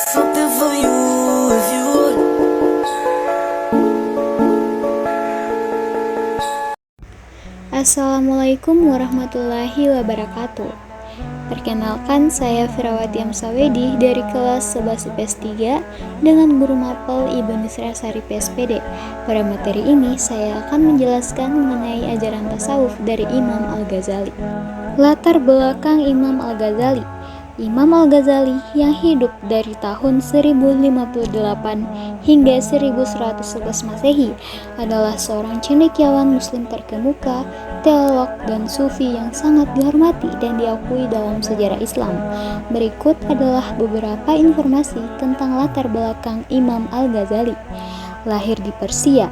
something for you if you would. Assalamualaikum warahmatullahi wabarakatuh. Perkenalkan, saya Firawati Amsawedi dari kelas 11 IPS 3 dengan guru mapel Ibu Nisra Sari PSPD. Pada materi ini, saya akan menjelaskan mengenai ajaran tasawuf dari Imam Al-Ghazali. Latar belakang Imam Al-Ghazali. Imam Al-Ghazali yang hidup dari tahun 1058 hingga 1111 Masehi adalah seorang cendekiawan muslim terkemuka, teolog dan sufi yang sangat dihormati dan diakui dalam sejarah Islam. Berikut adalah beberapa informasi tentang latar belakang Imam Al-Ghazali. Lahir di Persia.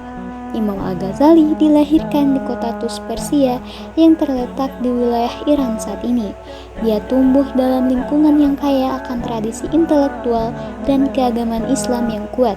Imam Al-Ghazali dilahirkan di kota Tus, Persia yang terletak di wilayah Iran saat ini. Dia tumbuh dalam lingkungan yang kaya akan tradisi intelektual dan keagamaan Islam yang kuat,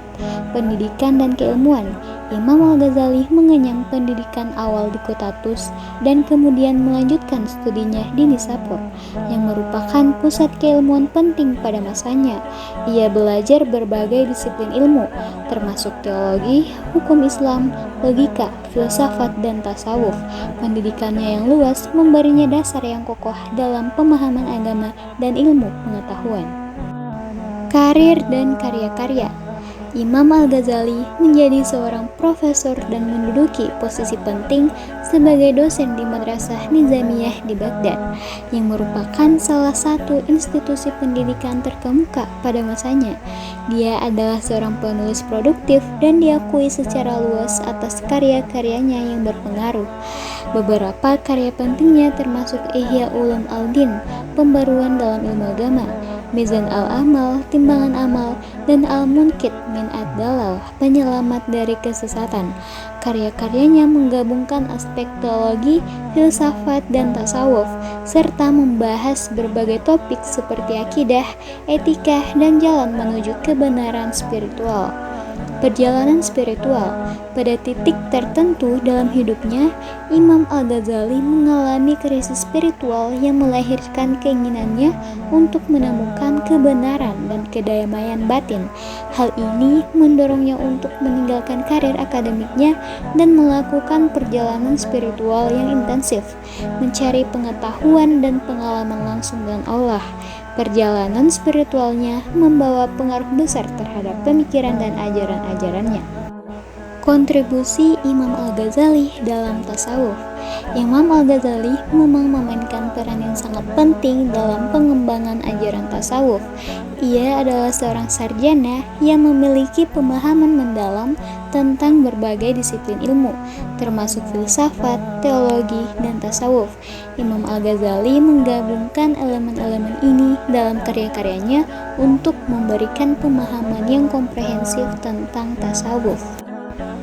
pendidikan dan keilmuan. Imam Al-Ghazali mengenyam pendidikan awal di kota Tus dan kemudian melanjutkan studinya di Nisapur, yang merupakan pusat keilmuan penting pada masanya. Ia belajar berbagai disiplin ilmu, termasuk teologi, hukum Islam, logika, filsafat, dan tasawuf. Pendidikannya yang luas memberinya dasar yang kokoh dalam pemahaman agama dan ilmu pengetahuan. Karir dan karya-karya. Imam Al-Ghazali menjadi seorang profesor dan menduduki posisi penting sebagai dosen di Madrasah Nizamiyah di Baghdad, yang merupakan salah satu institusi pendidikan terkemuka pada masanya. Dia adalah seorang penulis produktif dan diakui secara luas atas karya-karyanya yang berpengaruh. Beberapa karya pentingnya termasuk Ihya Ulum al-Din, pembaruan dalam ilmu agama, Mizan al-Amal, timbangan amal, dan Al-Munqidh min ad-Dalal, penyelamat dari kesesatan. Karya-karyanya menggabungkan aspek teologi, filsafat, dan tasawuf, serta membahas berbagai topik seperti akidah, etika, dan jalan menuju kebenaran spiritual. Perjalanan spiritual. Pada titik tertentu dalam hidupnya, Imam Al-Ghazali mengalami krisis spiritual yang melahirkan keinginannya untuk menemukan kebenaran dan kedamaian batin. Hal ini mendorongnya untuk meninggalkan karir akademiknya dan melakukan perjalanan spiritual yang intensif, mencari pengetahuan dan pengalaman langsung dengan Allah. Perjalanan spiritualnya membawa pengaruh besar terhadap pemikiran dan ajaran-ajarannya. Kontribusi Imam Al-Ghazali dalam tasawuf. Imam Al-Ghazali memang memainkan peran yang sangat penting dalam pengembangan ajaran tasawuf. Ia adalah seorang sarjana yang memiliki pemahaman mendalam tentang berbagai disiplin ilmu, termasuk filsafat, teologi, dan tasawuf. Imam Al-Ghazali menggabungkan elemen-elemen ini dalam karya-karyanya untuk memberikan pemahaman yang komprehensif tentang tasawuf.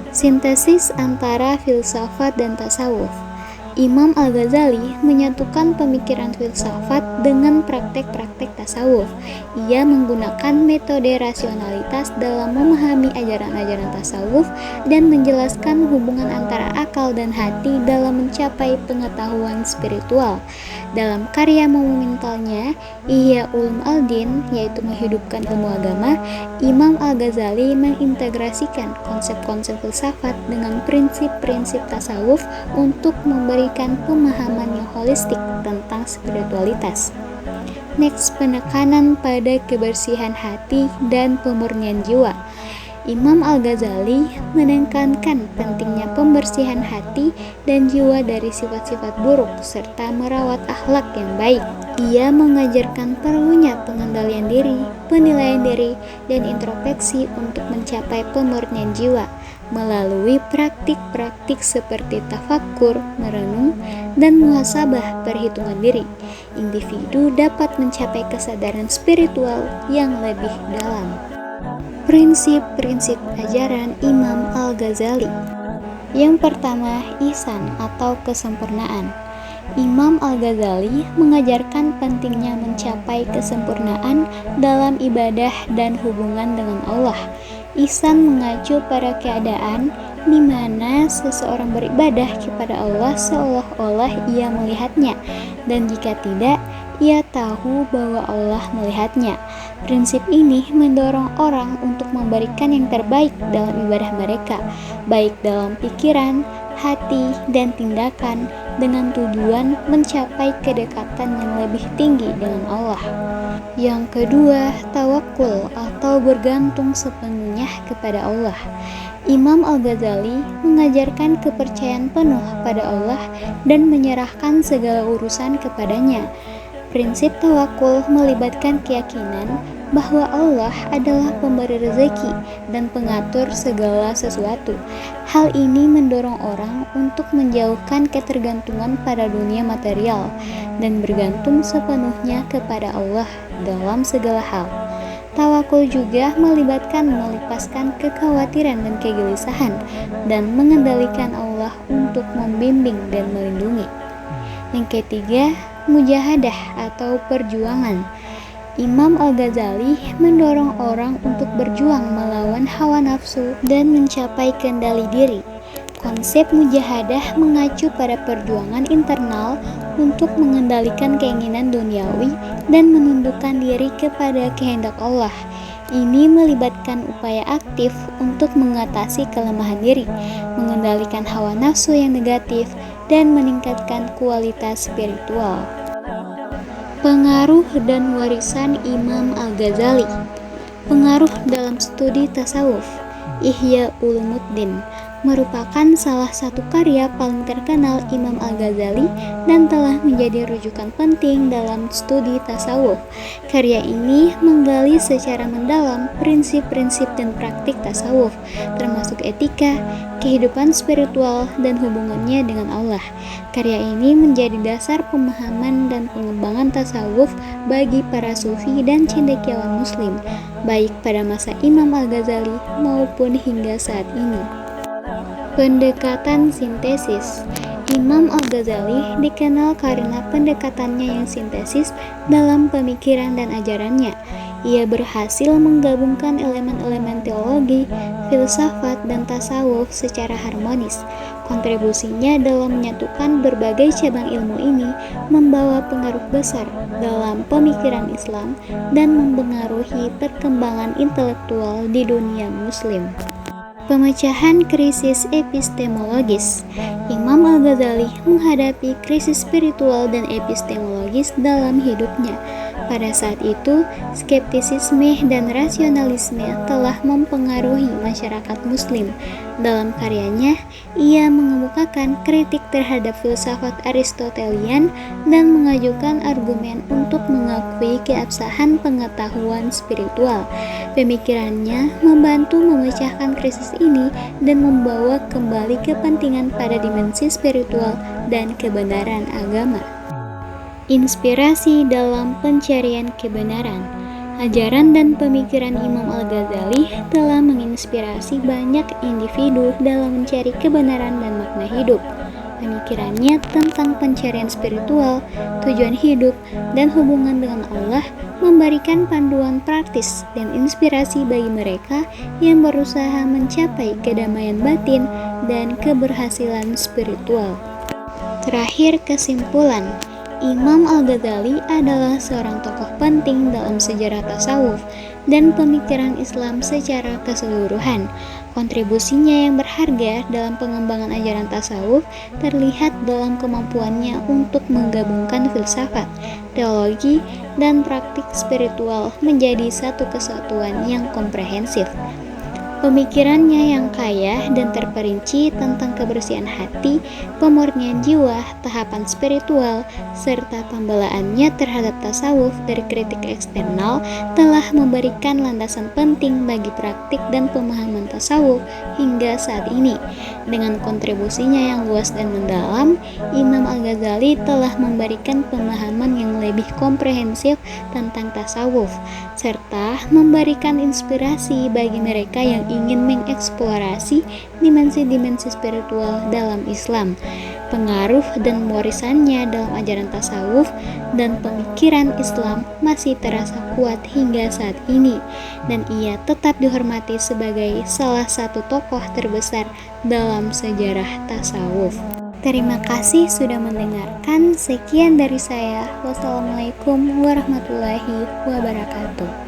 Sintesis antara filsafat dan tasawuf. Imam Al-Ghazali menyatukan pemikiran filsafat dengan praktek-praktek tasawuf. Ia menggunakan metode rasionalitas dalam memahami ajaran-ajaran tasawuf dan menjelaskan hubungan antara akal dan hati dalam mencapai pengetahuan spiritual. Dalam karya monumentalnya, Ihya Ulum al-Din, yaitu menghidupkan ilmu agama, Imam Al-Ghazali mengintegrasikan konsep-konsep filsafat dengan prinsip-prinsip tasawuf untuk memberikan pemahaman yang holistik tentang spiritualitas. Next, penekanan pada kebersihan hati dan pemurnian jiwa. Imam Al-Ghazali menekankan pentingnya pembersihan hati dan jiwa dari sifat-sifat buruk serta merawat akhlak yang baik. Ia mengajarkan perlunya pengendalian diri, penilaian diri, dan introspeksi untuk mencapai pemurnian jiwa melalui praktik-praktik seperti tafakur, merenung, dan muhasabah perhitungan diri. Individu dapat mencapai kesadaran spiritual yang lebih dalam. Prinsip-prinsip ajaran Imam Al-Ghazali. Yang pertama, ihsan atau kesempurnaan. Imam Al-Ghazali mengajarkan pentingnya mencapai kesempurnaan dalam ibadah dan hubungan dengan Allah. Ihsan mengacu pada keadaan di mana seseorang beribadah kepada Allah seolah-olah ia melihatnya, dan jika tidak, ia tahu bahwa Allah melihatnya. Prinsip ini mendorong orang untuk memberikan yang terbaik dalam ibadah mereka, baik dalam pikiran, hati, dan tindakan, dengan tujuan mencapai kedekatan yang lebih tinggi dengan Allah. Yang kedua, tawakul atau bergantung sepenuhnya kepada Allah. Imam Al-Ghazali mengajarkan kepercayaan penuh pada Allah dan menyerahkan segala urusan kepadanya. Prinsip tawakul melibatkan keyakinan bahwa Allah adalah pemberi rezeki dan pengatur segala sesuatu. Hal ini mendorong orang untuk menjauhkan ketergantungan pada dunia material dan bergantung sepenuhnya kepada Allah dalam segala hal. Tawakul juga melibatkan melepaskan kekhawatiran dan kegelisahan dan mengendalikan Allah untuk membimbing dan melindungi. Yang ketiga, mujahadah atau perjuangan. Imam Al-Ghazali mendorong orang untuk berjuang melawan hawa nafsu dan mencapai kendali diri. Konsep mujahadah mengacu pada perjuangan internal untuk mengendalikan keinginan duniawi dan menundukkan diri kepada kehendak Allah. Ini melibatkan upaya aktif untuk mengatasi kelemahan diri, mengendalikan hawa nafsu yang negatif, dan meningkatkan kualitas spiritual. Pengaruh dan warisan Imam Al-Ghazali. Pengaruh dalam studi tasawuf. Ihya Ulumuddin merupakan salah satu karya paling terkenal Imam Al-Ghazali dan telah menjadi rujukan penting dalam studi tasawuf. Karya ini menggali secara mendalam prinsip-prinsip dan praktik tasawuf, termasuk etika, kehidupan spiritual, dan hubungannya dengan Allah. Karya ini menjadi dasar pemahaman dan pengembangan tasawuf bagi para sufi dan cendekiawan muslim, baik pada masa Imam Al-Ghazali maupun hingga saat ini. Pendekatan sintesis. Imam Al-Ghazali dikenal karena pendekatannya yang sintesis dalam pemikiran dan ajarannya. Ia berhasil menggabungkan elemen-elemen teologi, filsafat, dan tasawuf secara harmonis. Kontribusinya dalam menyatukan berbagai cabang ilmu ini membawa pengaruh besar dalam pemikiran Islam dan mempengaruhi perkembangan intelektual di dunia muslim. Pemecahan krisis epistemologis. Imam Al-Ghazali menghadapi krisis spiritual dan epistemologis dalam hidupnya. Pada saat itu, skeptisisme dan rasionalisme telah mempengaruhi masyarakat muslim. Dalam karyanya, ia mengemukakan kritik terhadap filsafat Aristotelian dan mengajukan argumen untuk mengakui keabsahan pengetahuan spiritual. Pemikirannya membantu memecahkan krisis ini dan membawa kembali kepentingan pada dimensi spiritual dan kebenaran agama. Inspirasi dalam pencarian kebenaran. Ajaran dan pemikiran Imam Al-Ghazali telah menginspirasi banyak individu dalam mencari kebenaran dan makna hidup. Pemikirannya tentang pencarian spiritual, tujuan hidup, dan hubungan dengan Allah memberikan panduan praktis dan inspirasi bagi mereka yang berusaha mencapai kedamaian batin dan keberhasilan spiritual. Terakhir, kesimpulan. Imam Al-Ghazali adalah seorang tokoh penting dalam sejarah tasawuf dan pemikiran Islam secara keseluruhan. Kontribusinya yang berharga dalam pengembangan ajaran tasawuf terlihat dalam kemampuannya untuk menggabungkan filsafat, teologi, dan praktik spiritual menjadi satu kesatuan yang komprehensif. Pemikirannya yang kaya dan terperinci tentang kebersihan hati, pemurnian jiwa, tahapan spiritual, serta pembelaannya terhadap tasawuf dari kritik eksternal telah memberikan landasan penting bagi praktik dan pemahaman tasawuf hingga saat ini. Dengan kontribusinya yang luas dan mendalam, Imam Al-Ghazali telah memberikan pemahaman yang lebih komprehensif tentang tasawuf, serta memberikan inspirasi bagi mereka yang ingin mengeksplorasi dimensi-dimensi spiritual dalam Islam. Pengaruh dan warisannya dalam ajaran tasawuf dan pemikiran Islam masih terasa kuat hingga saat ini, dan ia tetap dihormati sebagai salah satu tokoh terbesar dalam sejarah tasawuf. Terima kasih sudah mendengarkan. Sekian dari saya. Wassalamualaikum warahmatullahi wabarakatuh.